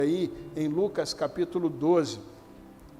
Aí em Lucas capítulo 12,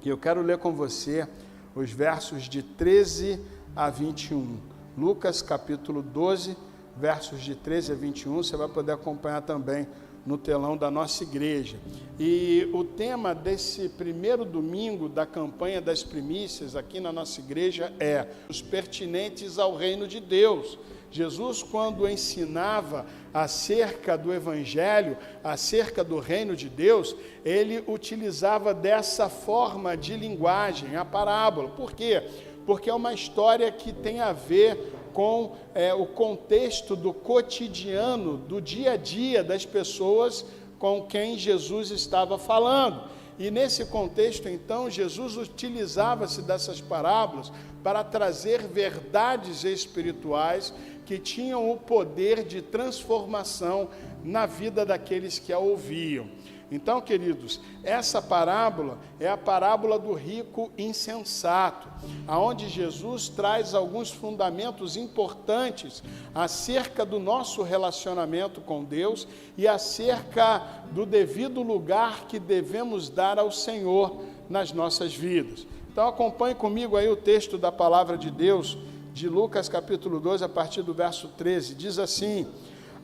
e eu quero ler com você os versos de 13 a 21. Lucas capítulo 12, versos de 13 a 21, você vai poder acompanhar também no telão da nossa igreja. E o tema desse primeiro domingo da campanha das primícias aqui na nossa igreja é os pertinentes ao reino de Deus. Jesus, quando ensinava acerca do Evangelho, acerca do reino de Deus, ele utilizava dessa forma de linguagem, a parábola. Por quê? Porque é uma história que tem a ver com o contexto do cotidiano, do dia a dia das pessoas com quem Jesus estava falando. E nesse contexto, então, Jesus utilizava-se dessas parábolas para trazer verdades espirituais que tinham o poder de transformação na vida daqueles que a ouviam. Então, queridos, essa parábola é a parábola do rico insensato, aonde Jesus traz alguns fundamentos importantes acerca do nosso relacionamento com Deus e acerca do devido lugar que devemos dar ao Senhor nas nossas vidas. Então, acompanhe comigo aí o texto da palavra de Deus, de Lucas capítulo 12, a partir do verso 13, diz assim: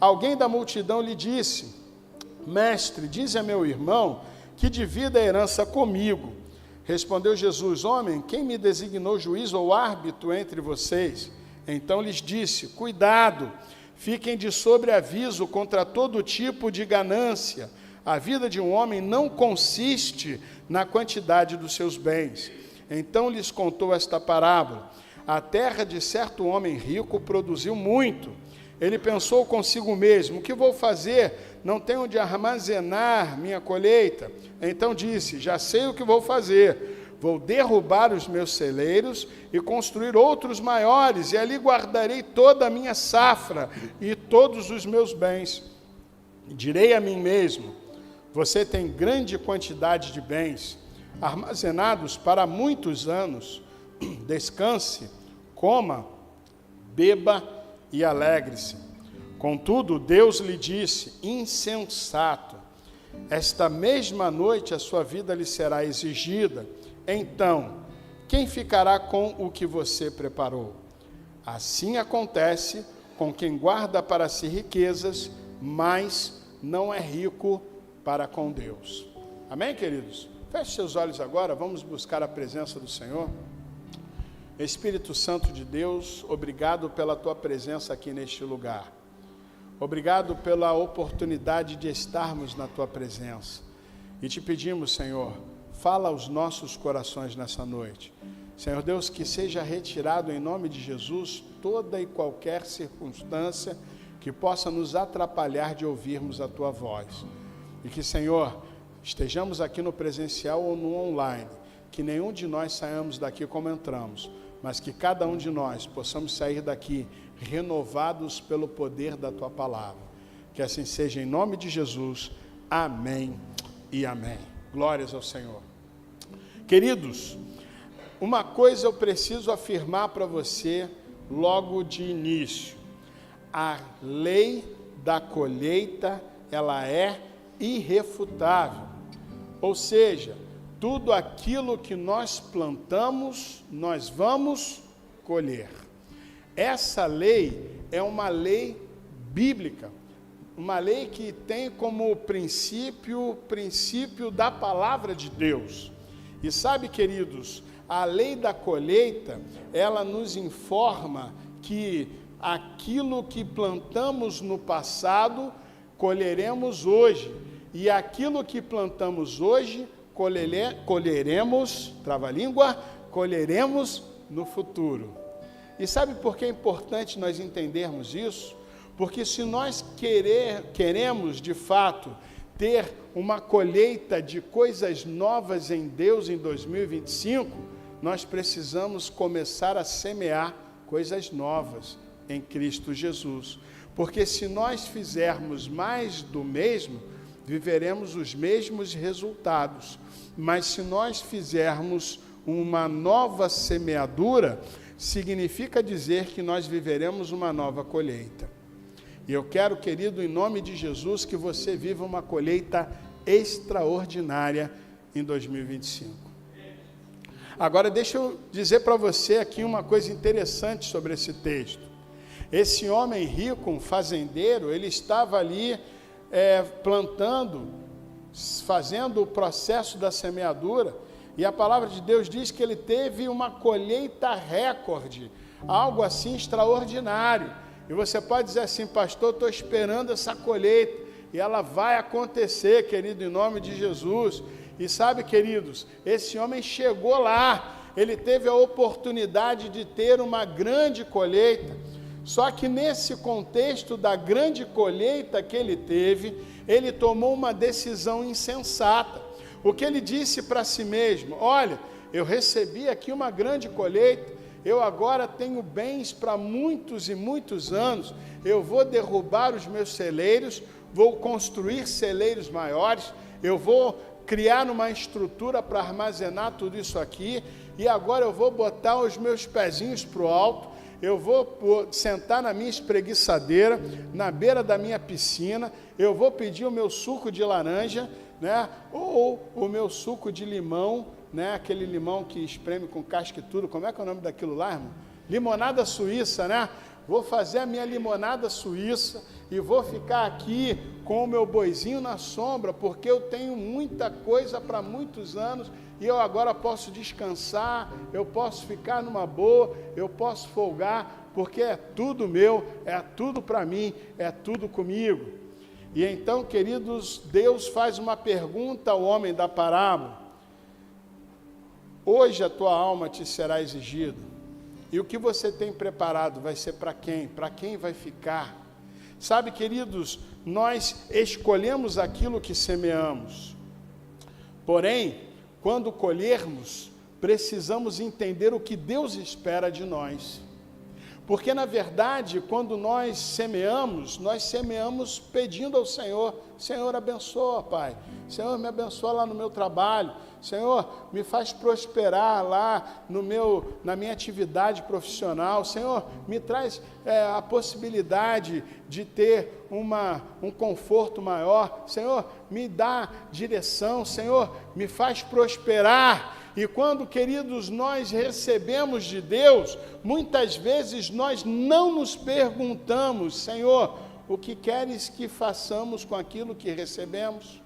alguém da multidão lhe disse: Mestre, dize a meu irmão que divida a herança comigo. Respondeu Jesus: homem, quem me designou juiz ou árbitro entre vocês? Então lhes disse: cuidado, fiquem de sobreaviso contra todo tipo de ganância. A vida de um homem não consiste na quantidade dos seus bens. Então lhes contou esta parábola: a terra de certo homem rico produziu muito. Ele pensou consigo mesmo: o que vou fazer? Não tenho onde armazenar minha colheita. Então disse: já sei o que vou fazer. Vou derrubar os meus celeiros e construir outros maiores, e ali guardarei toda a minha safra e todos os meus bens. Direi a mim mesmo: você tem grande quantidade de bens, armazenados para muitos anos. Descanse, coma, beba e alegre-se. Contudo, Deus lhe disse: insensato, esta mesma noite a sua vida lhe será exigida. Então, quem ficará com o que você preparou? Assim acontece com quem guarda para si riquezas, mas não é rico para com Deus. Amém, queridos? Feche seus olhos agora, vamos buscar a presença do Senhor. Espírito Santo de Deus, obrigado pela tua presença aqui neste lugar. Obrigado pela oportunidade de estarmos na tua presença. E te pedimos, Senhor, fala aos nossos corações nessa noite. Senhor Deus, que seja retirado em nome de Jesus toda e qualquer circunstância que possa nos atrapalhar de ouvirmos a tua voz. E que, Senhor, estejamos aqui no presencial ou no online, que nenhum de nós saiamos daqui como entramos, mas que cada um de nós possamos sair daqui renovados pelo poder da tua palavra. Que assim seja em nome de Jesus. Amém e amém. Glórias ao Senhor. Queridos, uma coisa eu preciso afirmar para você logo de início: a lei da colheita, ela é irrefutável. Ou seja, tudo aquilo que nós plantamos, nós vamos colher. Essa lei é uma lei bíblica, uma lei que tem como princípio da palavra de Deus. E sabe, queridos, a lei da colheita, ela nos informa que aquilo que plantamos no passado, colheremos hoje. E aquilo que plantamos hoje, colheremos, trava-língua, colheremos no futuro. E sabe por que é importante nós entendermos isso? Porque se nós queremos, de fato, ter uma colheita de coisas novas em Deus em 2025, nós precisamos começar a semear coisas novas em Cristo Jesus. Porque se nós fizermos mais do mesmo, viveremos os mesmos resultados. Mas se nós fizermos uma nova semeadura, significa dizer que nós viveremos uma nova colheita. E eu quero, querido, em nome de Jesus, que você viva uma colheita extraordinária em 2025. Agora, deixa eu dizer para você aqui uma coisa interessante sobre esse texto. Esse homem rico, um fazendeiro, ele estava ali plantando, fazendo o processo da semeadura, e a palavra de Deus diz que ele teve uma colheita recorde, algo assim extraordinário. E você pode dizer assim: pastor, estou esperando essa colheita, e ela vai acontecer, querido, em nome de Jesus. E sabe, queridos, esse homem chegou lá, ele teve a oportunidade de ter uma grande colheita. Só que nesse contexto da grande colheita que ele teve, ele tomou uma decisão insensata. O que ele disse para si mesmo: olha, eu recebi aqui uma grande colheita, eu agora tenho bens para muitos e muitos anos, eu vou derrubar os meus celeiros, vou construir celeiros maiores, eu vou criar uma estrutura para armazenar tudo isso aqui, e agora eu vou botar os meus pezinhos para o alto, eu vou sentar na minha espreguiçadeira, na beira da minha piscina, eu vou pedir o meu suco de laranja, né? Ou o meu suco de limão, né? Aquele limão que espreme com casca e tudo. Como é que é o nome daquilo lá, irmão? Limonada suíça, né? Vou fazer a minha limonada suíça e vou ficar aqui com o meu boizinho na sombra, porque eu tenho muita coisa para muitos anos e eu agora posso descansar, eu posso ficar numa boa, eu posso folgar, porque é tudo meu, é tudo para mim, é tudo comigo. E então, queridos, Deus faz uma pergunta ao homem da parábola: hoje a tua alma te será exigida, e o que você tem preparado vai ser para quem? Para quem vai ficar? Sabe, queridos, nós escolhemos aquilo que semeamos, porém, quando colhermos, precisamos entender o que Deus espera de nós. Porque, na verdade, quando nós semeamos pedindo ao Senhor: Senhor, abençoa, Pai. Senhor, me abençoa lá no meu trabalho. Senhor, me faz prosperar lá na minha atividade profissional. Senhor, me traz a possibilidade de ter um conforto maior. Senhor, me dá direção. Senhor, me faz prosperar. E quando, queridos, nós recebemos de Deus, muitas vezes nós não nos perguntamos: Senhor, o que queres que façamos com aquilo que recebemos?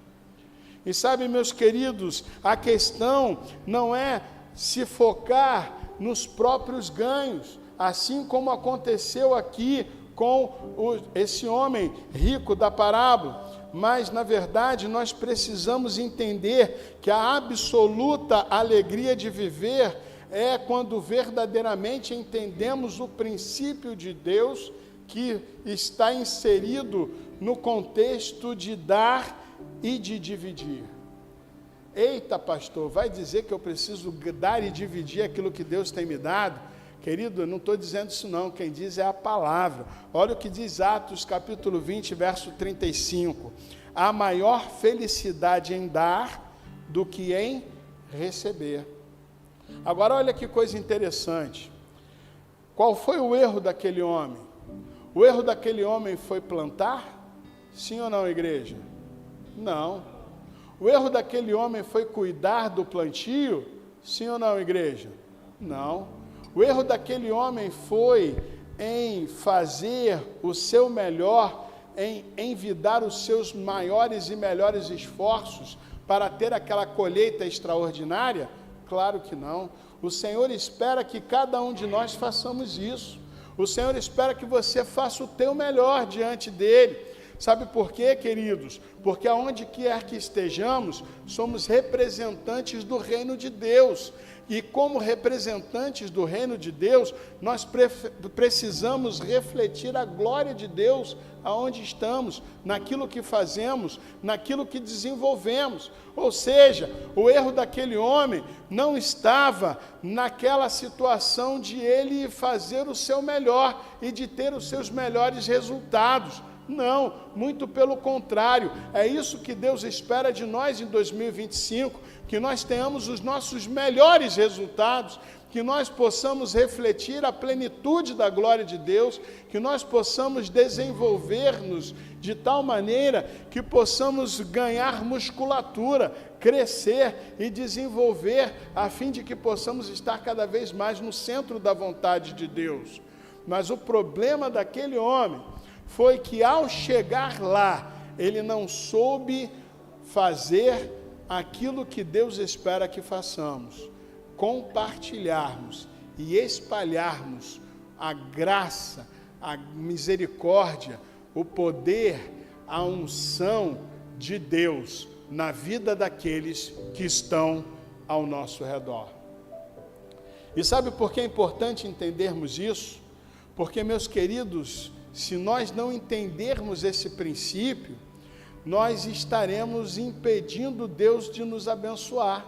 E sabe, meus queridos, a questão não é se focar nos próprios ganhos, assim como aconteceu aqui com esse homem rico da parábola. Mas, na verdade, nós precisamos entender que a absoluta alegria de viver é quando verdadeiramente entendemos o princípio de Deus que está inserido no contexto de dar e de dividir. Eita, pastor, vai dizer que eu preciso dar e dividir aquilo que Deus tem me dado? Querido, eu não estou dizendo isso não, quem diz é a palavra. Olha o que diz Atos capítulo 20, verso 35. Há maior felicidade em dar do que em receber. Agora olha que coisa interessante. Qual foi o erro daquele homem? O erro daquele homem foi plantar? Sim ou não, igreja? Não. O erro daquele homem foi cuidar do plantio? Sim ou não, igreja? Não. O erro daquele homem foi em fazer o seu melhor, em envidar os seus maiores e melhores esforços para ter aquela colheita extraordinária? Claro que não. O Senhor espera que cada um de nós façamos isso. O Senhor espera que você faça o teu melhor diante dEle. Sabe por quê, queridos? Porque aonde quer que estejamos, somos representantes do reino de Deus. E como representantes do reino de Deus, nós precisamos refletir a glória de Deus aonde estamos, naquilo que fazemos, naquilo que desenvolvemos. Ou seja, o erro daquele homem não estava naquela situação de ele fazer o seu melhor e de ter os seus melhores resultados. Não, muito pelo contrário. É isso que Deus espera de nós em 2025, que nós tenhamos os nossos melhores resultados, que nós possamos refletir a plenitude da glória de Deus, que nós possamos desenvolver-nos de tal maneira que possamos ganhar musculatura, crescer e desenvolver, a fim de que possamos estar cada vez mais no centro da vontade de Deus. Mas o problema daquele homem foi que, ao chegar lá, ele não soube fazer aquilo que Deus espera que façamos: compartilharmos e espalharmos a graça, a misericórdia, o poder, a unção de Deus na vida daqueles que estão ao nosso redor. E sabe por que é importante entendermos isso? Porque, meus queridos, se nós não entendermos esse princípio, nós estaremos impedindo Deus de nos abençoar.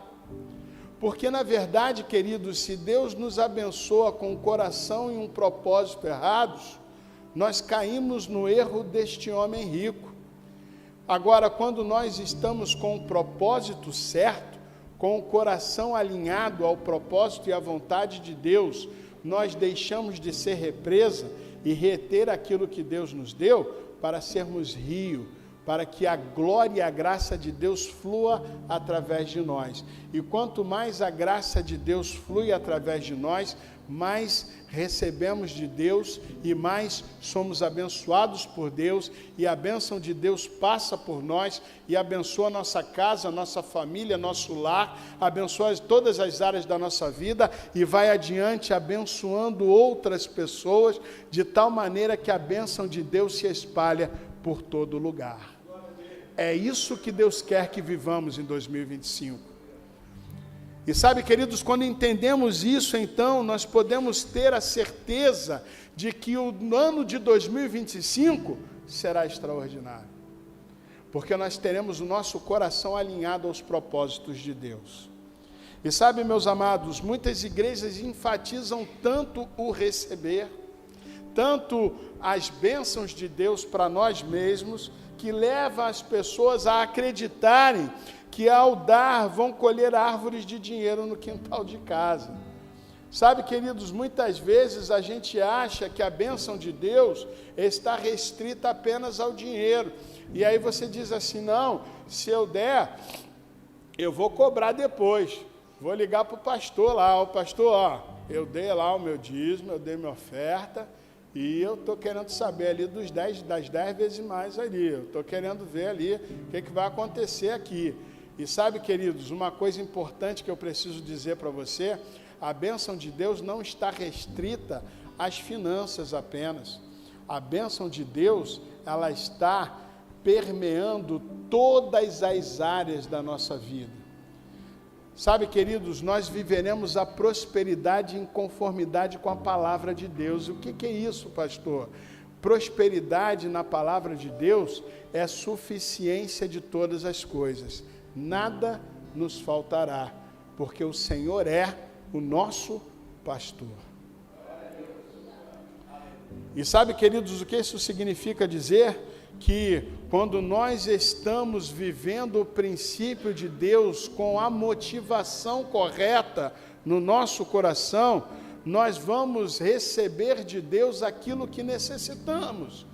Porque, na verdade, queridos, se Deus nos abençoa com um coração e um propósito errados, nós caímos no erro deste homem rico. Agora, quando nós estamos com o propósito certo, com o coração alinhado ao propósito e à vontade de Deus, nós deixamos de ser represa e reter aquilo que Deus nos deu para sermos rio, para que a glória e a graça de Deus flua através de nós. E quanto mais a graça de Deus flui através de nós, mais recebemos de Deus e mais somos abençoados por Deus, e a bênção de Deus passa por nós e abençoa a nossa casa, a nossa família, nosso lar, abençoa todas as áreas da nossa vida e vai adiante abençoando outras pessoas, de tal maneira que a bênção de Deus se espalha por todo lugar. É isso que Deus quer que vivamos em 2025. E sabe, queridos, quando entendemos isso, então, nós podemos ter a certeza de que o ano de 2025 será extraordinário. Porque nós teremos o nosso coração alinhado aos propósitos de Deus. E sabe, meus amados, muitas igrejas enfatizam tanto o receber, tanto as bênçãos de Deus para nós mesmos, que leva as pessoas a acreditarem que ao dar vão colher árvores de dinheiro no quintal de casa. Sabe, queridos, muitas vezes a gente acha que a bênção de Deus está restrita apenas ao dinheiro. E aí você diz assim: não, se eu der, eu vou cobrar depois. Vou ligar para o pastor lá: o pastor, ó, eu dei lá o meu dízimo, eu dei minha oferta, e eu estou querendo saber ali das 10 vezes mais ali. Eu estou querendo ver ali o que vai acontecer aqui. E sabe, queridos, uma coisa importante que eu preciso dizer para você: a bênção de Deus não está restrita às finanças apenas. A bênção de Deus, ela está permeando todas as áreas da nossa vida. Sabe, queridos, nós viveremos a prosperidade em conformidade com a palavra de Deus. O que é isso, pastor? Prosperidade na palavra de Deus é suficiência de todas as coisas. Nada nos faltará, porque o Senhor é o nosso pastor. E sabe, queridos, o que isso significa dizer? Que quando nós estamos vivendo o princípio de Deus com a motivação correta no nosso coração, nós vamos receber de Deus aquilo que necessitamos.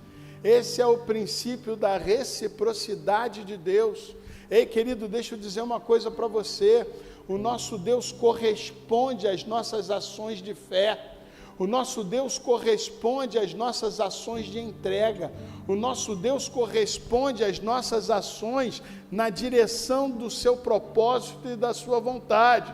Esse é o princípio da reciprocidade de Deus. Ei, querido, deixa eu dizer uma coisa para você: o nosso Deus corresponde às nossas ações de fé, o nosso Deus corresponde às nossas ações de entrega, o nosso Deus corresponde às nossas ações na direção do seu propósito e da sua vontade.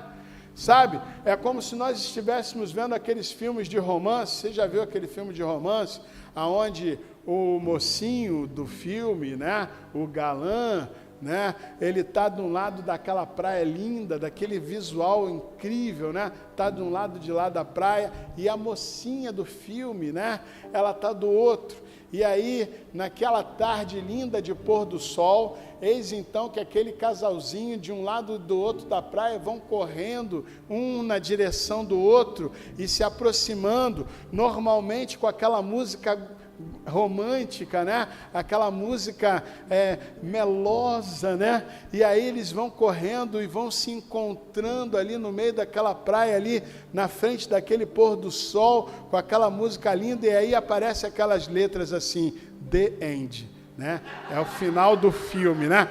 Sabe, é como se nós estivéssemos vendo aqueles filmes de romance. Você já viu aquele filme de romance, onde o mocinho do filme, né, o galã, né, ele está de um lado daquela praia linda, daquele visual incrível, né, está de um lado de lá da praia, e a mocinha do filme, né, ela está do outro. E aí, naquela tarde linda de pôr do sol, eis então que aquele casalzinho de um lado e do outro da praia vão correndo, um na direção do outro e se aproximando, normalmente com aquela música romântica, né? Aquela música melosa, né? E aí eles vão correndo e vão se encontrando ali no meio daquela praia ali, na frente daquele pôr do sol, com aquela música linda, e aí aparecem aquelas letras assim, The End, né? É o final do filme, né?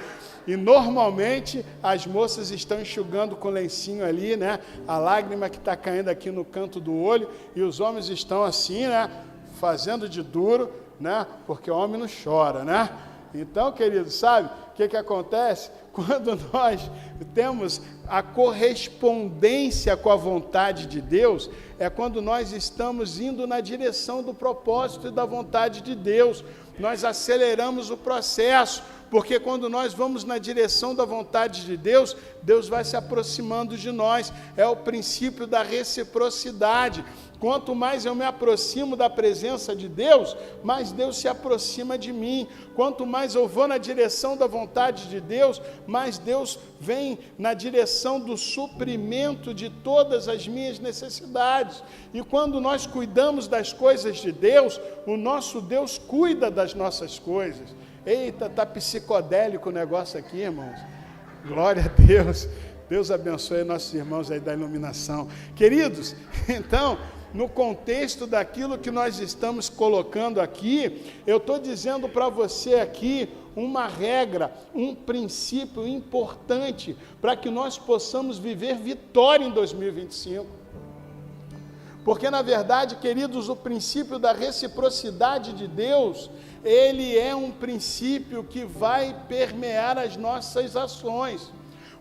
E normalmente as moças estão enxugando com lencinho ali, né? A lágrima que está caindo aqui no canto do olho, e os homens estão assim, né? Fazendo de duro, né? Porque o homem não chora, né? Então, querido, sabe o que acontece? Quando nós temos a correspondência com a vontade de Deus, é quando nós estamos indo na direção do propósito e da vontade de Deus. Nós aceleramos o processo, porque quando nós vamos na direção da vontade de Deus, Deus vai se aproximando de nós. É o princípio da reciprocidade. Quanto mais eu me aproximo da presença de Deus, mais Deus se aproxima de mim. Quanto mais eu vou na direção da vontade de Deus, mais Deus vem na direção do suprimento de todas as minhas necessidades. E quando nós cuidamos das coisas de Deus, o nosso Deus cuida das nossas coisas. Eita, está psicodélico o negócio aqui, irmãos. Glória a Deus. Deus abençoe nossos irmãos aí da iluminação. Queridos, então, no contexto daquilo que nós estamos colocando aqui, eu estou dizendo para você aqui uma regra, um princípio importante para que nós possamos viver vitória em 2025. Porque, na verdade, queridos, o princípio da reciprocidade de Deus, ele é um princípio que vai permear as nossas ações.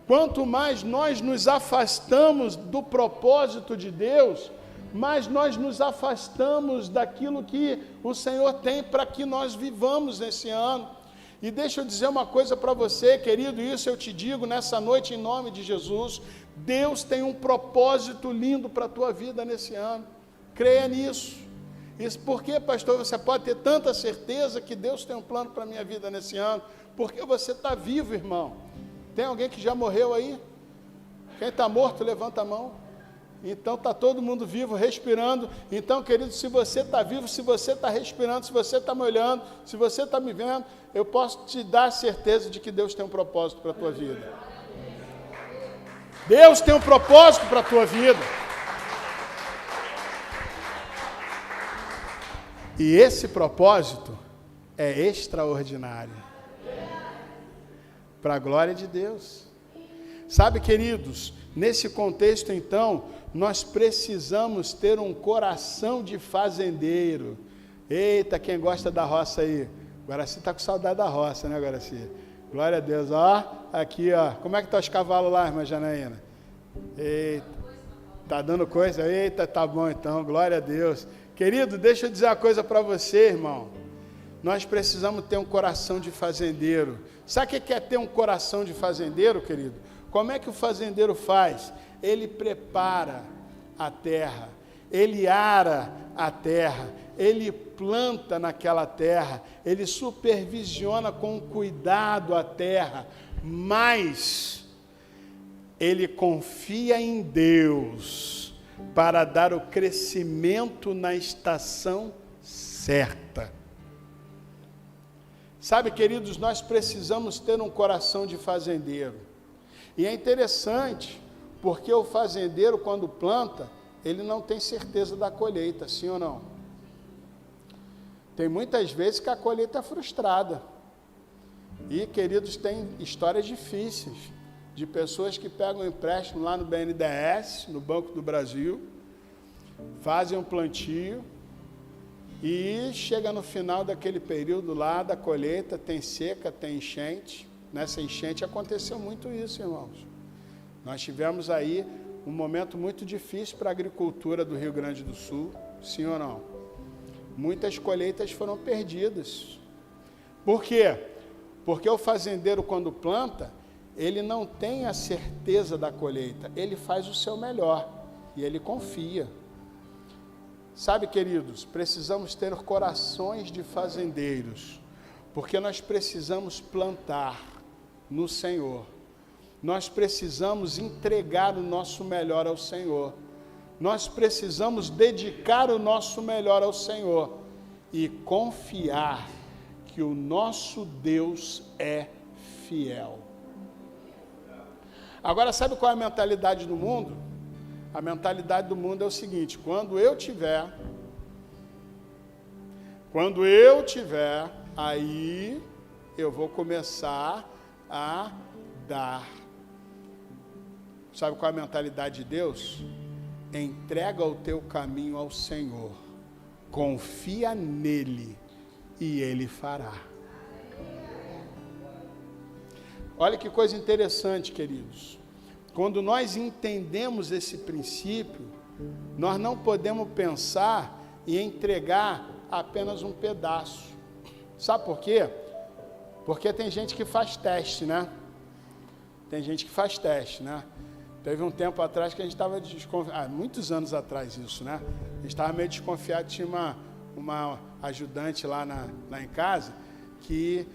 Quanto mais nós nos afastamos do propósito de Deus, mais nós nos afastamos daquilo que o Senhor tem para que nós vivamos nesse ano. E deixa eu dizer uma coisa para você, querido, isso eu te digo nessa noite em nome de Jesus. Deus tem um propósito lindo para a tua vida nesse ano. Creia nisso. Isso porque, pastor, você pode ter tanta certeza que Deus tem um plano para a minha vida nesse ano? Porque você está vivo, irmão. Tem alguém que já morreu aí? Quem está morto, levanta a mão. Então está todo mundo vivo, respirando. Então, querido, se você está vivo, se você está respirando, se você está me olhando, se você está me vendo, eu posso te dar a certeza de que Deus tem um propósito para a tua vida. Deus tem um propósito para a tua vida. E esse propósito é extraordinário. Para a glória de Deus. Sabe, queridos, nesse contexto, então, nós precisamos ter um coração de fazendeiro. Eita, quem gosta da roça aí? Guaraci está com saudade da roça, né, Guaraci? Glória a Deus. Ó, aqui, ó. Como é que estão os cavalos lá, irmã Janaína? Eita, tá dando coisa? Eita, tá bom então, glória a Deus. Querido, deixa eu dizer uma coisa para você, irmão. Nós precisamos ter um coração de fazendeiro. Sabe o que é ter um coração de fazendeiro, querido? Como é que o fazendeiro faz? Ele prepara a terra, ele ara a terra, ele planta naquela terra, ele supervisiona com cuidado a terra, mas ele confia em Deus para dar o crescimento na estação certa. Sabe, queridos, nós precisamos ter um coração de fazendeiro. E é interessante, porque o fazendeiro, quando planta, ele não tem certeza da colheita, sim ou não? Tem muitas vezes que a colheita é frustrada. E, queridos, tem histórias difíceis de pessoas que pegam um empréstimo lá no BNDES, no Banco do Brasil, fazem um plantio e chega no final daquele período lá da colheita, tem seca, tem enchente. Nessa enchente aconteceu muito isso, irmãos. Nós tivemos aí um momento muito difícil para a agricultura do Rio Grande do Sul, sim ou não? Muitas colheitas foram perdidas. Por quê? Porque o fazendeiro, quando planta, ele não tem a certeza da colheita, ele faz o seu melhor e ele confia. Sabe, queridos, precisamos ter corações de fazendeiros, porque nós precisamos plantar no Senhor. Nós precisamos entregar o nosso melhor ao Senhor. Nós precisamos dedicar o nosso melhor ao Senhor. e confiar que o nosso Deus é fiel. Agora, sabe qual é a mentalidade do mundo? A mentalidade do mundo é o seguinte: quando eu tiver, aí eu vou começar a dar. Sabe qual é a mentalidade de Deus? Entrega o teu caminho ao Senhor, confia nele e ele fará. Olha que coisa interessante, queridos. Quando nós entendemos esse princípio, nós não podemos pensar em entregar apenas um pedaço. Sabe por quê? Porque tem gente que faz teste, né? Teve um tempo atrás que a gente estava desconfiado, muitos anos atrás isso, né? A gente estava meio desconfiado, tinha uma ajudante lá em casa que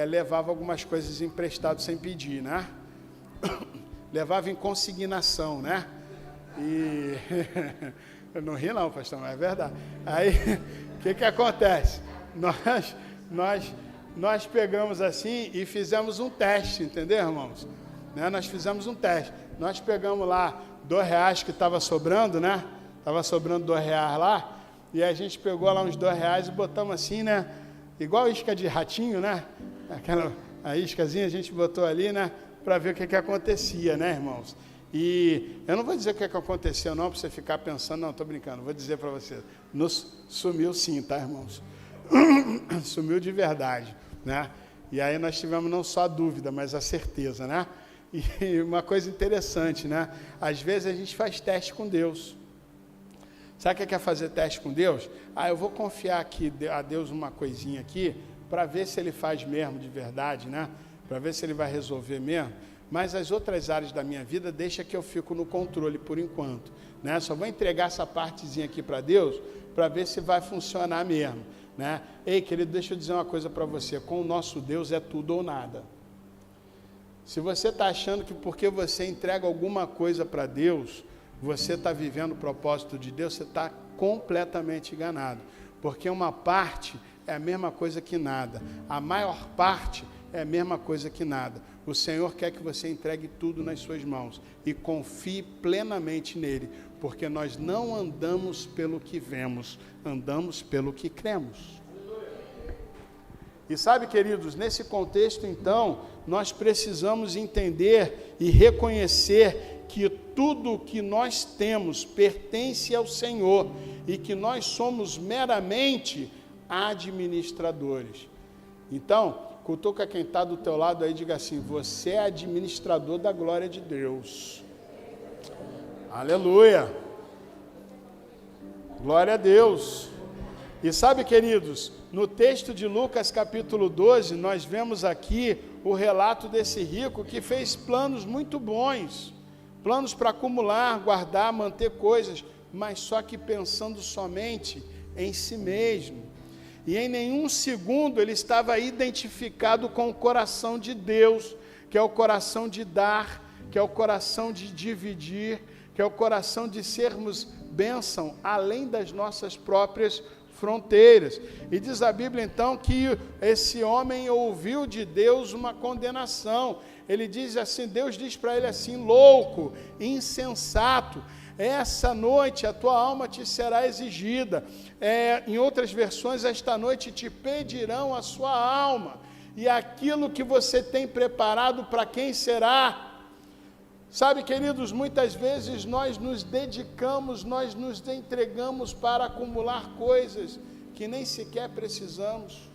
levava algumas coisas emprestadas sem pedir, né? Levava em consignação, né? E eu não ri não, pastor, mas é verdade. Aí, o que acontece? Nós pegamos assim e fizemos um teste, entendeu, irmãos? Né? Nós fizemos um teste. Nós pegamos lá R$2 que estava sobrando, né? Estava sobrando R$2 lá. E a gente pegou lá uns R$2 e botamos assim, né? Igual isca de ratinho, né? A iscazinha a gente botou ali, né? Para ver o que acontecia, né, irmãos? E eu não vou dizer o que aconteceu não, para você ficar pensando, não, estou brincando. Vou dizer para você, sumiu sim, tá, irmãos? Sumiu de verdade, né? E aí nós tivemos não só a dúvida, mas a certeza, né? E uma coisa interessante, né? Às vezes a gente faz teste com Deus. Sabe o que é fazer teste com Deus? Eu vou confiar aqui a Deus uma coisinha aqui, para ver se ele faz mesmo de verdade, né? Para ver se ele vai resolver mesmo. Mas as outras áreas da minha vida, deixa que eu fico no controle por enquanto, né? Só vou entregar essa partezinha aqui para Deus, para ver se vai funcionar mesmo, né? Ei, querido, deixa eu dizer uma coisa para você. Com o nosso Deus é tudo ou nada. Se você está achando que porque você entrega alguma coisa para Deus, você está vivendo o propósito de Deus, você está completamente enganado. Porque uma parte é a mesma coisa que nada. A maior parte é a mesma coisa que nada. O Senhor quer que você entregue tudo nas suas mãos e confie plenamente nele, porque nós não andamos pelo que vemos, andamos pelo que cremos. E sabe, queridos, nesse contexto, então, nós precisamos entender e reconhecer que tudo o que nós temos pertence ao Senhor e que nós somos meramente administradores. Então, cutuca quem está do teu lado aí e diga assim: você é administrador da glória de Deus. Aleluia! Glória a Deus! E sabe, queridos, no texto de Lucas capítulo 12, nós vemos aqui o relato desse rico que fez planos muito bons, planos para acumular, guardar, manter coisas, mas só que pensando somente em si mesmo. E em nenhum segundo ele estava identificado com o coração de Deus, que é o coração de dar, que é o coração de dividir, que é o coração de sermos bênção além das nossas próprias fronteiras. E diz a Bíblia então que esse homem ouviu de Deus uma condenação. Ele diz assim, Deus diz para ele assim: louco, insensato, essa noite a tua alma te será exigida. Em outras versões, esta noite te pedirão a sua alma, e aquilo que você tem preparado para quem será? Sabe, queridos, muitas vezes nós nos dedicamos, nós nos entregamos para acumular coisas que nem sequer precisamos.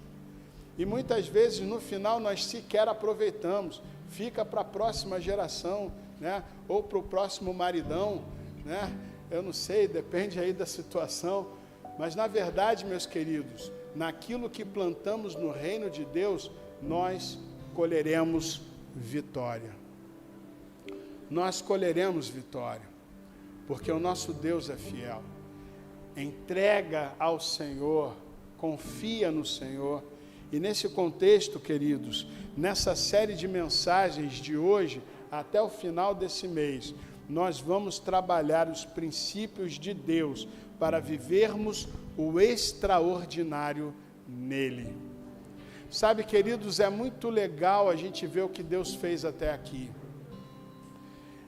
E muitas vezes no final nós sequer aproveitamos, fica para a próxima geração, né? Ou para o próximo maridão, né? Eu não sei, depende aí da situação. Mas na verdade, meus queridos, naquilo que plantamos no reino de Deus, nós colheremos vitória. Nós colheremos vitória, porque o nosso Deus é fiel. Entrega ao Senhor, confia no Senhor. E nesse contexto, queridos, nessa série de mensagens de hoje, até o final desse mês, nós vamos trabalhar os princípios de Deus para vivermos o extraordinário nele. Sabe, queridos, é muito legal a gente ver o que Deus fez até aqui.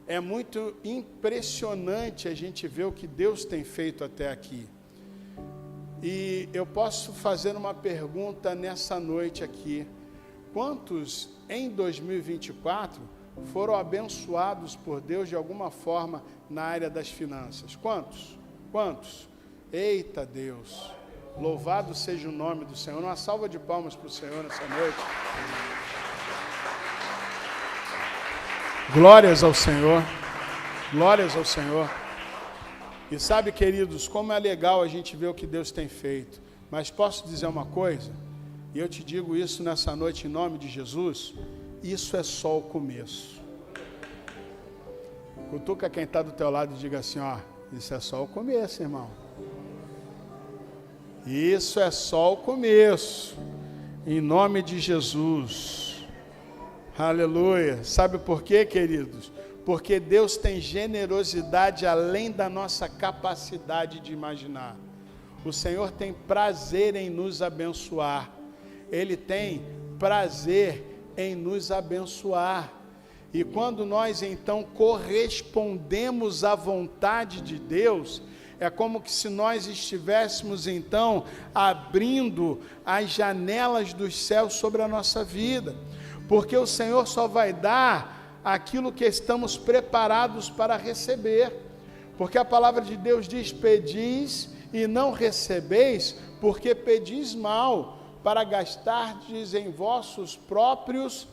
É muito impressionante a gente ver o que Deus tem feito até aqui. E eu posso fazer uma pergunta nessa noite aqui. Quantos em 2024 foram abençoados por Deus de alguma forma na área das finanças? Quantos? Quantos? Eita Deus! Louvado seja o nome do Senhor. Uma salva de palmas para o Senhor nessa noite. Glórias ao Senhor. Glórias ao Senhor. E sabe, queridos, como é legal a gente ver o que Deus tem feito. Mas posso dizer uma coisa? E eu te digo isso nessa noite em nome de Jesus. Isso é só o começo. Cutuca quem está do teu lado e diga assim, ó, isso é só o começo, irmão. Isso é só o começo, em nome de Jesus, aleluia. Sabe por quê, queridos? Porque Deus tem generosidade além da nossa capacidade de imaginar. O Senhor tem prazer em nos abençoar, Ele tem prazer em nos abençoar. E quando nós então correspondemos à vontade de Deus, é como que se nós estivéssemos então abrindo as janelas dos céus sobre a nossa vida, porque o Senhor só vai dar aquilo que estamos preparados para receber, porque a palavra de Deus diz, pedis e não recebeis, porque pedis mal, para gastardes em vossos próprios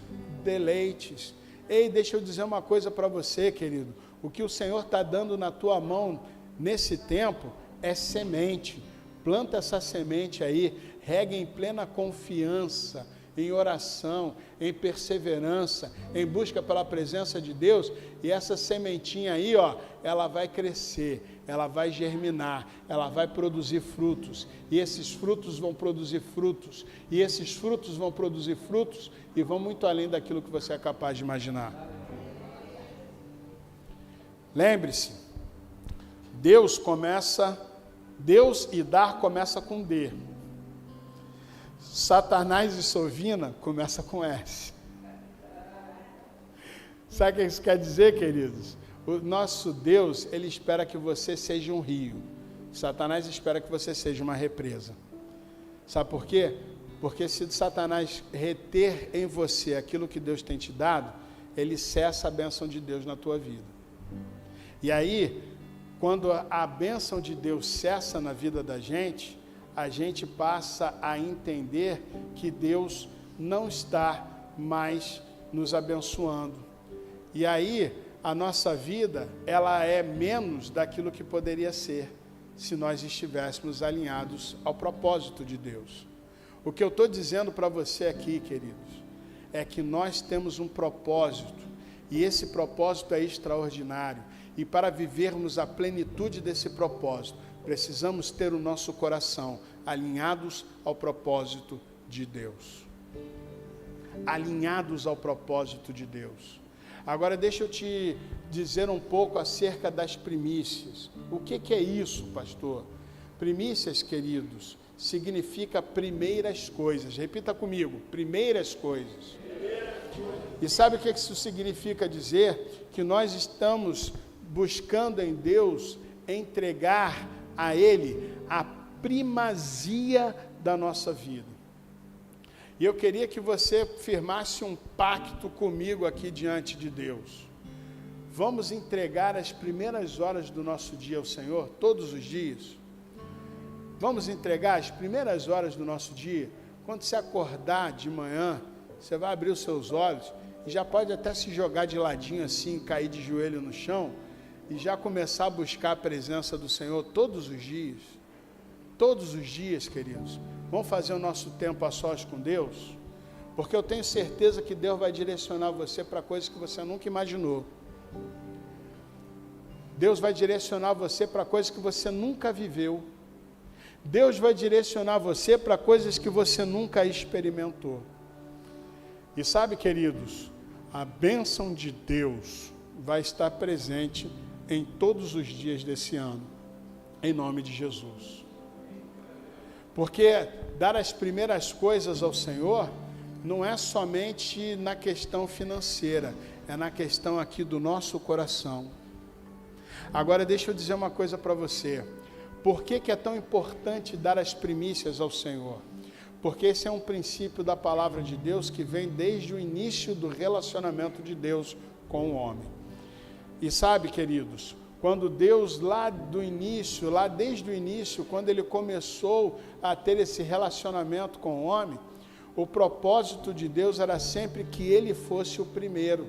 deleites. Ei, deixa eu dizer uma coisa para você, querido, o que o Senhor está dando na tua mão nesse tempo é semente. Planta essa semente aí, rega em plena confiança, em oração, em perseverança, em busca pela presença de Deus, e essa sementinha aí, ó, ela vai crescer, ela vai germinar, ela vai produzir frutos, e esses frutos vão produzir frutos, e esses frutos vão produzir frutos, e vão muito além daquilo que você é capaz de imaginar. Lembre-se, Deus e dar começa com D. Satanás e Sovina começa com S. Sabe o que isso quer dizer, queridos? O nosso Deus, Ele espera que você seja um rio. Satanás espera que você seja uma represa. Sabe por quê? Porque se Satanás reter em você aquilo que Deus tem te dado, ele cessa a bênção de Deus na tua vida. E aí, quando a bênção de Deus cessa na vida da gente, a gente passa a entender que Deus não está mais nos abençoando. E aí, a nossa vida, ela é menos daquilo que poderia ser, se nós estivéssemos alinhados ao propósito de Deus. O que eu estou dizendo para você aqui, queridos, é que nós temos um propósito, e esse propósito é extraordinário. E para vivermos a plenitude desse propósito, precisamos ter o nosso coração alinhados ao propósito de Deus. Alinhados ao propósito de Deus. Agora deixa eu te dizer um pouco acerca das primícias. O que é isso, pastor? Primícias, queridos, significa primeiras coisas. Repita comigo, primeiras coisas. E sabe o que isso significa dizer? Que nós estamos buscando em Deus entregar a Ele a primazia da nossa vida. E eu queria que você firmasse um pacto comigo aqui diante de Deus. Vamos entregar as primeiras horas do nosso dia ao Senhor, todos os dias. Vamos entregar as primeiras horas do nosso dia. Quando você acordar de manhã, você vai abrir os seus olhos e já pode até se jogar de ladinho assim, cair de joelho no chão, e já começar a buscar a presença do Senhor todos os dias. Todos os dias, queridos. Vamos fazer o nosso tempo a sós com Deus? Porque eu tenho certeza que Deus vai direcionar você para coisas que você nunca imaginou. Deus vai direcionar você para coisas que você nunca viveu. Deus vai direcionar você para coisas que você nunca experimentou. E sabe, queridos, a bênção de Deus vai estar presente em todos os dias desse ano, em nome de Jesus. Porque dar as primeiras coisas ao Senhor não é somente na questão financeira, é na questão aqui do nosso coração. Agora deixa eu dizer uma coisa para você. Por que é tão importante dar as primícias ao Senhor? Porque esse é um princípio da palavra de Deus que vem desde o início do relacionamento de Deus com o homem. E sabe, queridos, quando Deus lá desde o início, quando Ele começou a ter esse relacionamento com o homem, o propósito de Deus era sempre que Ele fosse o primeiro,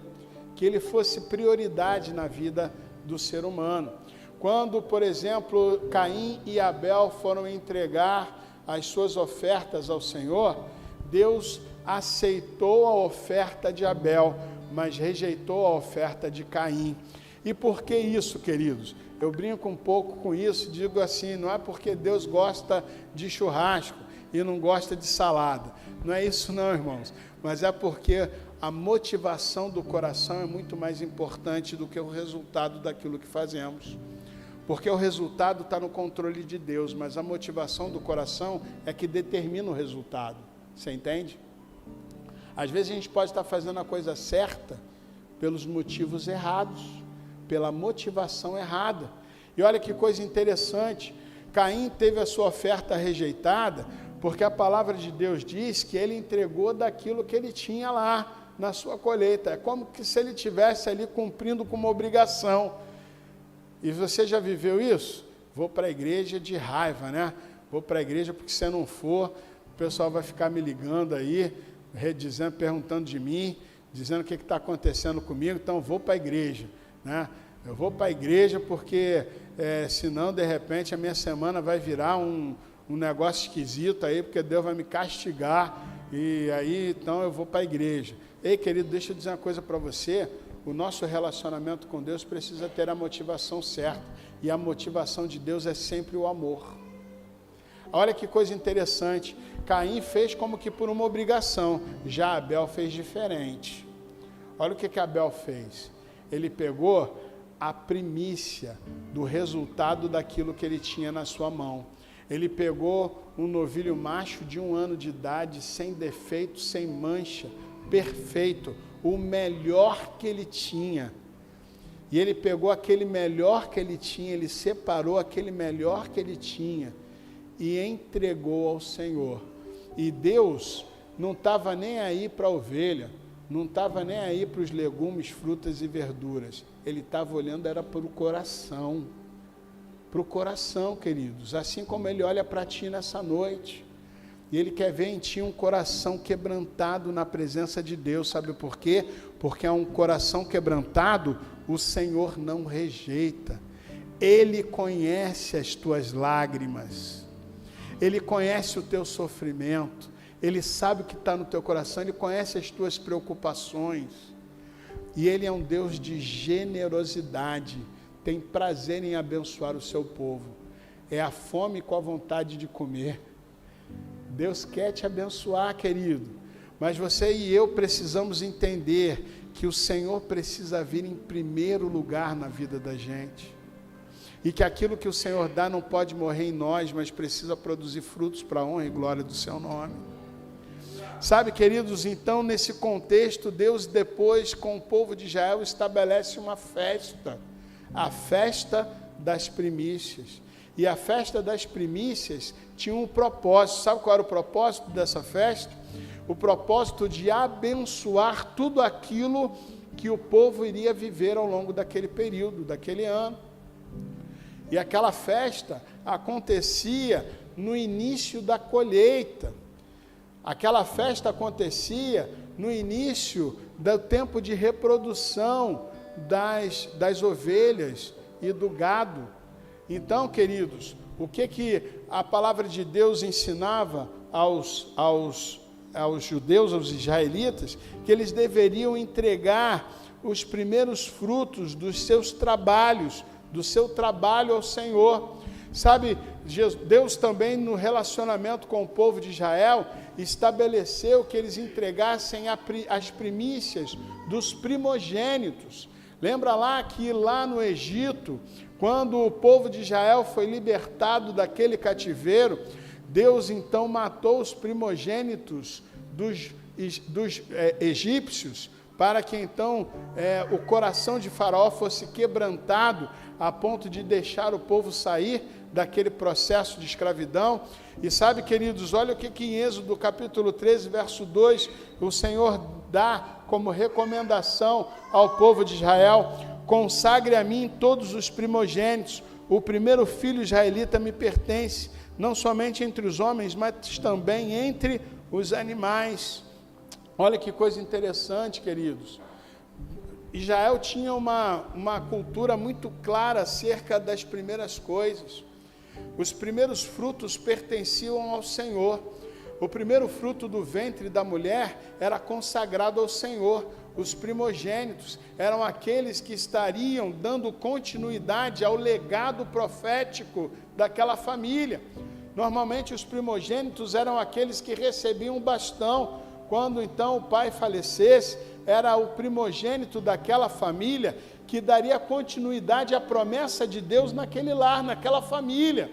que Ele fosse prioridade na vida do ser humano. Quando, por exemplo, Caim e Abel foram entregar as suas ofertas ao Senhor, Deus aceitou a oferta de Abel, mas rejeitou a oferta de Caim. E por que isso, queridos? Eu brinco um pouco com isso, digo assim, não é porque Deus gosta de churrasco e não gosta de salada. Não é isso não, irmãos, mas é porque a motivação do coração é muito mais importante do que o resultado daquilo que fazemos. Porque o resultado está no controle de Deus, mas a motivação do coração é que determina o resultado. Você entende? Às vezes a gente pode estar fazendo a coisa certa pelos motivos errados, pela motivação errada. E olha que coisa interessante, Caim teve a sua oferta rejeitada, porque a palavra de Deus diz que ele entregou daquilo que ele tinha lá na sua colheita. É como que se ele estivesse ali cumprindo com uma obrigação. E você já viveu isso? Vou para a igreja de raiva, né? Vou para a igreja porque se eu não for, o pessoal vai ficar me ligando aí, perguntando de mim, dizendo o que está acontecendo comigo, então vou para a igreja, né? Eu vou para a igreja porque senão, de repente, a minha semana vai virar um negócio esquisito aí, porque Deus vai me castigar, e aí, então, eu vou para a igreja. Ei, querido, deixa eu dizer uma coisa para você, o nosso relacionamento com Deus precisa ter a motivação certa, e a motivação de Deus é sempre o amor. Olha que coisa interessante, Caim fez como que por uma obrigação, já Abel fez diferente. Olha o que Abel fez, ele pegou a primícia do resultado daquilo que ele tinha na sua mão. Ele pegou um novilho macho de 1 ano de idade, sem defeito, sem mancha, perfeito, o melhor que ele tinha. E ele pegou aquele melhor que ele tinha, ele separou aquele melhor que ele tinha e entregou ao Senhor. E Deus não estava nem aí para a ovelha, não estava nem aí para os legumes, frutas e verduras. Ele estava olhando, era para o coração. Para o coração, queridos. Assim como Ele olha para ti nessa noite. E Ele quer ver em ti um coração quebrantado na presença de Deus. Sabe por quê? Porque é um coração quebrantado, o Senhor não rejeita. Ele conhece as tuas lágrimas. Ele conhece o teu sofrimento. Ele sabe o que está no teu coração, Ele conhece as tuas preocupações, e Ele é um Deus de generosidade, tem prazer em abençoar o seu povo, é a fome com a vontade de comer. Deus quer te abençoar, querido, mas você e eu precisamos entender que o Senhor precisa vir em primeiro lugar na vida da gente, e que aquilo que o Senhor dá não pode morrer em nós, mas precisa produzir frutos para a honra e glória do seu nome. Sabe, queridos, então nesse contexto, Deus depois com o povo de Israel estabelece uma festa, a festa das primícias. E a festa das primícias tinha um propósito. Sabe qual era o propósito dessa festa? O propósito de abençoar tudo aquilo que o povo iria viver ao longo daquele período, daquele ano. E aquela festa acontecia no início da colheita. Aquela festa acontecia no início do tempo de reprodução das ovelhas e do gado. Então, queridos, o que a palavra de Deus ensinava aos judeus, aos israelitas? Que eles deveriam entregar os primeiros frutos dos seus trabalhos, do seu trabalho ao Senhor. Sabe, Deus também no relacionamento com o povo de Israel estabeleceu que eles entregassem as primícias dos primogênitos. Lembra lá que lá no Egito, quando o povo de Israel foi libertado daquele cativeiro, Deus então matou os primogênitos dos egípcios, para que então o coração de Faraó fosse quebrantado, a ponto de deixar o povo sair daquele processo de escravidão. E sabe, queridos, olha o que em Êxodo capítulo 13, verso 2, o Senhor dá como recomendação ao povo de Israel: consagre a mim todos os primogênitos, o primeiro filho israelita me pertence, não somente entre os homens, mas também entre os animais. Olha que coisa interessante, queridos. Israel tinha uma cultura muito clara acerca das primeiras coisas. Os primeiros frutos pertenciam ao Senhor. O primeiro fruto do ventre da mulher era consagrado ao Senhor. Os primogênitos eram aqueles que estariam dando continuidade ao legado profético daquela família. Normalmente os primogênitos eram aqueles que recebiam um bastão. Quando então o pai falecesse, era o primogênito daquela família que daria continuidade à promessa de Deus naquele lar, naquela família.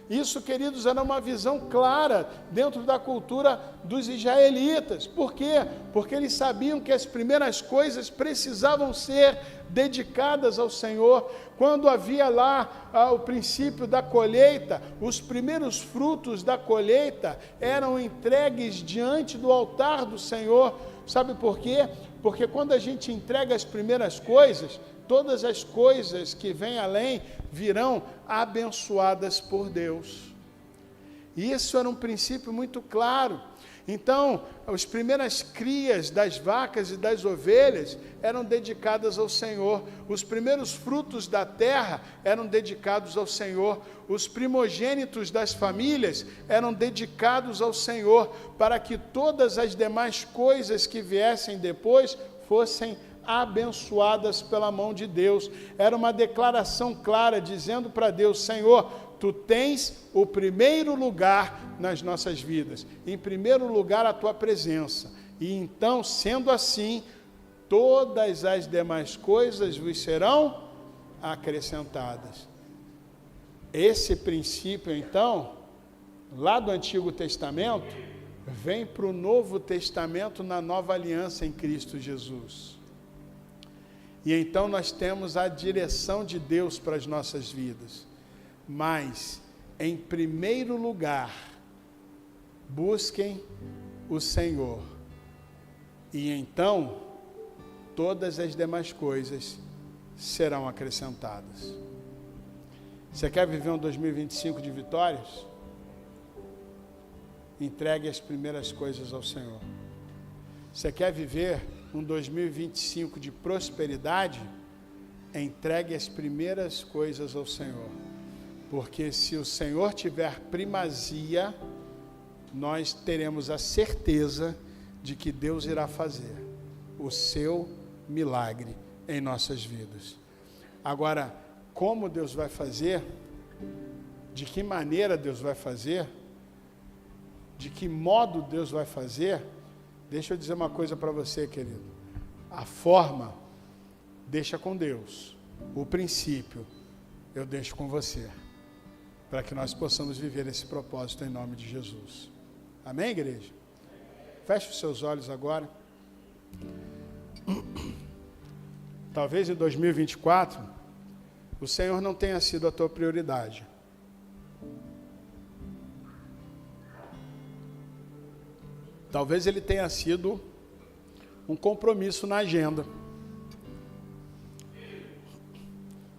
Isso, queridos, era uma visão clara dentro da cultura dos israelitas. Por quê? Porque eles sabiam que as primeiras coisas precisavam ser dedicadas ao Senhor. Quando havia lá o princípio da colheita, os primeiros frutos da colheita eram entregues diante do altar do Senhor. Sabe por quê? Porque quando a gente entrega as primeiras coisas, todas as coisas que vêm além virão abençoadas por Deus. Isso era um princípio muito claro. Então, as primeiras crias das vacas e das ovelhas eram dedicadas ao Senhor. Os primeiros frutos da terra eram dedicados ao Senhor. Os primogênitos das famílias eram dedicados ao Senhor, para que todas as demais coisas que viessem depois fossem abençoadas pela mão de Deus. Era uma declaração clara, dizendo para Deus: Senhor, Tu tens o primeiro lugar nas nossas vidas, em primeiro lugar a Tua presença, e então, sendo assim, todas as demais coisas vos serão acrescentadas. Esse princípio, então, lá do Antigo Testamento, vem para o Novo Testamento na Nova Aliança em Cristo Jesus. E então nós temos a direção de Deus para as nossas vidas. Mas, em primeiro lugar, busquem o Senhor. E então, todas as demais coisas serão acrescentadas. Você quer viver um 2025 de vitórias? Entregue as primeiras coisas ao Senhor. Você quer viver um 2025 de prosperidade? Entregue as primeiras coisas ao Senhor. Porque se o Senhor tiver primazia, nós teremos a certeza de que Deus irá fazer o seu milagre em nossas vidas. Agora, como Deus vai fazer? De que maneira Deus vai fazer? De que modo Deus vai fazer? Deixa eu dizer uma coisa para você, querido. A forma, deixa com Deus. O princípio, eu deixo com você. Para que nós possamos viver esse propósito em nome de Jesus. Amém, igreja? Feche os seus olhos agora. Talvez em 2024, o Senhor não tenha sido a tua prioridade. Talvez ele tenha sido um compromisso na agenda.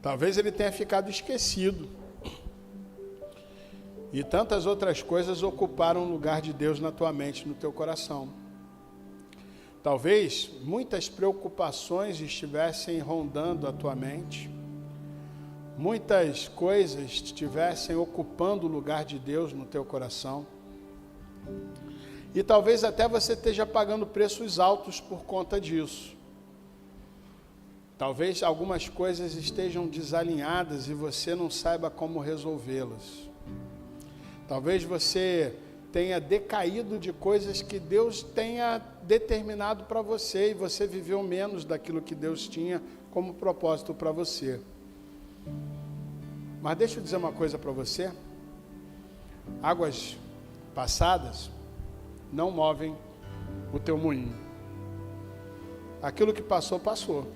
Talvez ele tenha ficado esquecido. E tantas outras coisas ocuparam o lugar de Deus na tua mente, no teu coração. Talvez muitas preocupações estivessem rondando a tua mente. Muitas coisas estivessem ocupando o lugar de Deus no teu coração. E talvez até você esteja pagando preços altos por conta disso. Talvez algumas coisas estejam desalinhadas e você não saiba como resolvê-las. Talvez você tenha decaído de coisas que Deus tenha determinado para você e você viveu menos daquilo que Deus tinha como propósito para você. Mas deixa eu dizer uma coisa para você. Águas passadas não movem o teu moinho. Aquilo que passou, passou.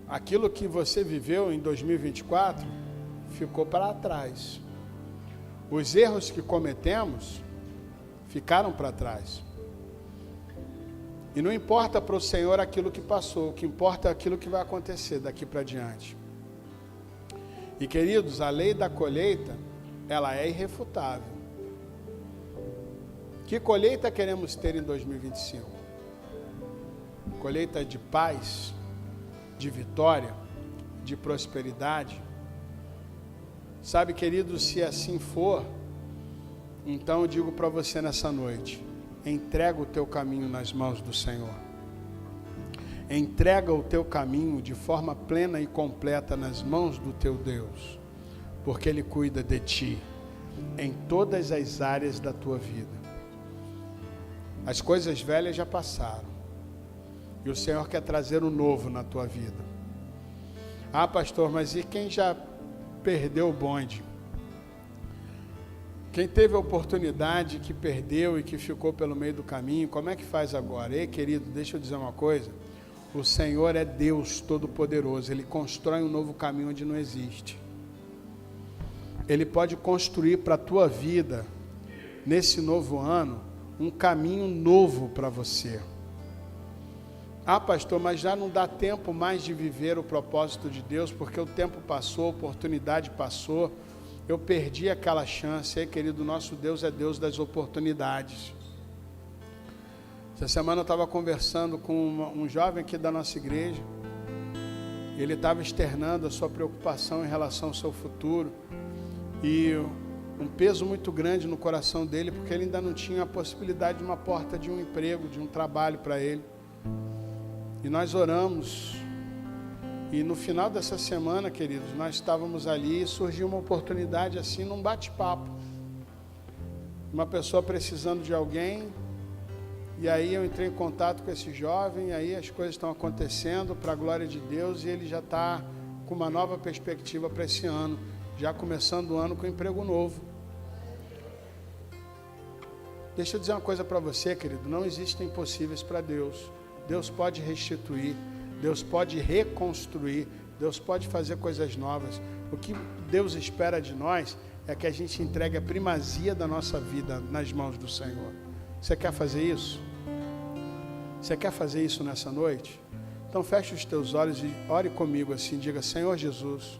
Aquilo que você viveu em 2024 ficou para trás. Os erros que cometemos ficaram para trás. E não importa para o Senhor aquilo que passou, o que importa é aquilo que vai acontecer daqui para diante. E queridos, a lei da colheita, ela é irrefutável. Que colheita queremos ter em 2025? Colheita de paz, de vitória, de prosperidade. Sabe, querido, se assim for, então eu digo para você nessa noite, entrega o teu caminho nas mãos do Senhor. Entrega o teu caminho de forma plena e completa nas mãos do teu Deus, porque Ele cuida de ti em todas as áreas da tua vida. As coisas velhas já passaram e o Senhor quer trazer o novo na tua vida. Ah, pastor, mas e quem já perdeu o bonde? Quem teve a oportunidade, que perdeu e que ficou pelo meio do caminho, como é que faz agora? Ei, querido, deixa eu dizer uma coisa. O Senhor é Deus Todo-Poderoso. Ele constrói um novo caminho onde não existe. Ele pode construir para a tua vida, nesse novo ano, um caminho novo para você. Ah, pastor, mas já não dá tempo mais de viver o propósito de Deus, porque o tempo passou, a oportunidade passou, eu perdi aquela chance. Ei, querido, nosso Deus é Deus das oportunidades. Essa semana eu estava conversando com um jovem aqui da nossa igreja, ele estava externando a sua preocupação em relação ao seu futuro, e um peso muito grande no coração dele, porque ele ainda não tinha a possibilidade de uma porta de um emprego, de um trabalho para ele. E nós oramos, e no final dessa semana, queridos, nós estávamos ali e surgiu uma oportunidade assim, num bate-papo. Uma pessoa precisando de alguém, e aí eu entrei em contato com esse jovem, e aí as coisas estão acontecendo para a glória de Deus, e ele já está com uma nova perspectiva para esse ano, já começando o ano com emprego novo. Deixa eu dizer uma coisa para você, querido, não existem impossíveis para Deus. Deus pode restituir, Deus pode reconstruir, Deus pode fazer coisas novas. O que Deus espera de nós é que a gente entregue a primazia da nossa vida nas mãos do Senhor. Você quer fazer isso? Você quer fazer isso nessa noite? Então feche os teus olhos e ore comigo assim, diga: Senhor Jesus,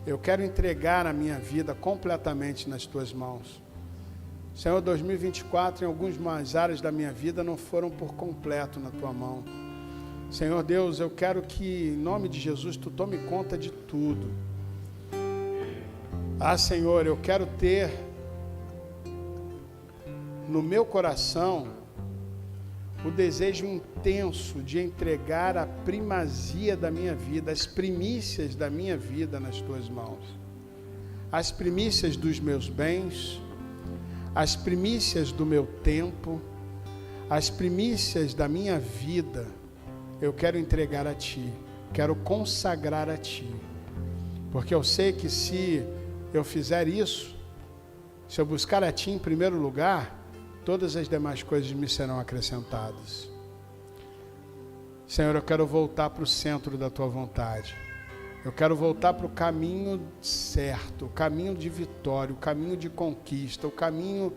eu quero entregar a minha vida completamente nas tuas mãos. Senhor, 2024, em algumas áreas da minha vida não foram por completo na tua mão. Senhor Deus, eu quero que, em nome de Jesus, tu tome conta de tudo. Ah, Senhor, eu quero ter no meu coração o desejo intenso de entregar a primazia da minha vida, as primícias da minha vida nas tuas mãos. As primícias dos meus bens, as primícias do meu tempo, as primícias da minha vida, eu quero entregar a Ti, quero consagrar a Ti, porque eu sei que se eu fizer isso, se eu buscar a Ti em primeiro lugar, todas as demais coisas me serão acrescentadas. Senhor, eu quero voltar para o centro da Tua vontade. Eu quero voltar para o caminho certo, o caminho de vitória, o caminho de conquista, o caminho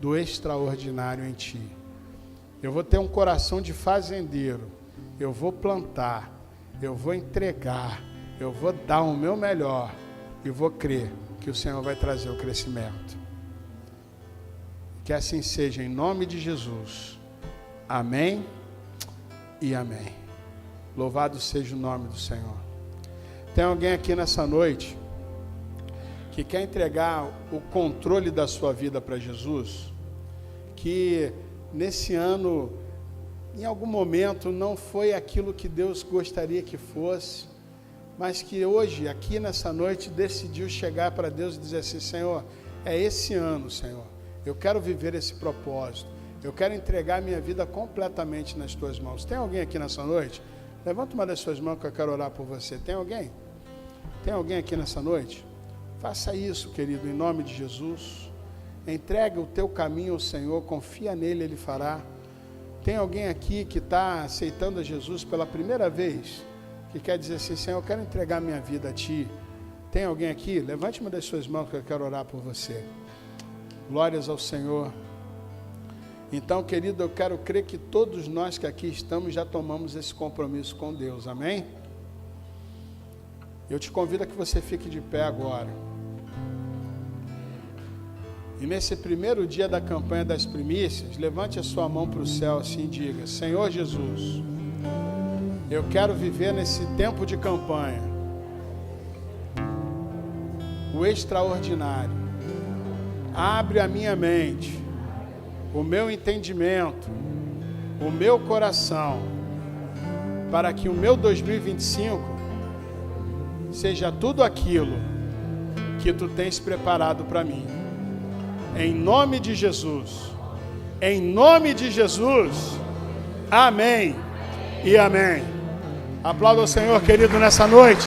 do extraordinário em Ti. Eu vou ter um coração de fazendeiro, eu vou plantar, eu vou entregar, eu vou dar o meu melhor e vou crer que o Senhor vai trazer o crescimento. Que assim seja, em nome de Jesus. Amém e amém. Louvado seja o nome do Senhor. Tem alguém aqui nessa noite que quer entregar o controle da sua vida para Jesus? Que nesse ano, em algum momento, não foi aquilo que Deus gostaria que fosse, mas que hoje, aqui nessa noite, decidiu chegar para Deus e dizer assim: Senhor, é esse ano, Senhor, eu quero viver esse propósito, eu quero entregar minha vida completamente nas Tuas mãos. Tem alguém aqui nessa noite? Levanta uma das suas mãos que eu quero orar por você. Tem alguém? Tem alguém aqui nessa noite? Faça isso, querido, em nome de Jesus. Entrega o teu caminho ao Senhor, confia nele, Ele fará. Tem alguém aqui que está aceitando a Jesus pela primeira vez, que quer dizer assim, Senhor, eu quero entregar minha vida a Ti. Tem alguém aqui? Levante uma das suas mãos que eu quero orar por você. Glórias ao Senhor. Então, querido, eu quero crer que todos nós que aqui estamos já tomamos esse compromisso com Deus, amém? Eu te convido a que você fique de pé agora. E nesse primeiro dia da campanha das primícias, levante a sua mão para o céu assim e diga, Senhor Jesus, eu quero viver nesse tempo de campanha o extraordinário. Abre a minha mente, o meu entendimento, o meu coração, para que o meu 2025 seja tudo aquilo que Tu tens preparado para mim. Em nome de Jesus. Em nome de Jesus. Amém e amém. Aplauda o Senhor, querido, nessa noite.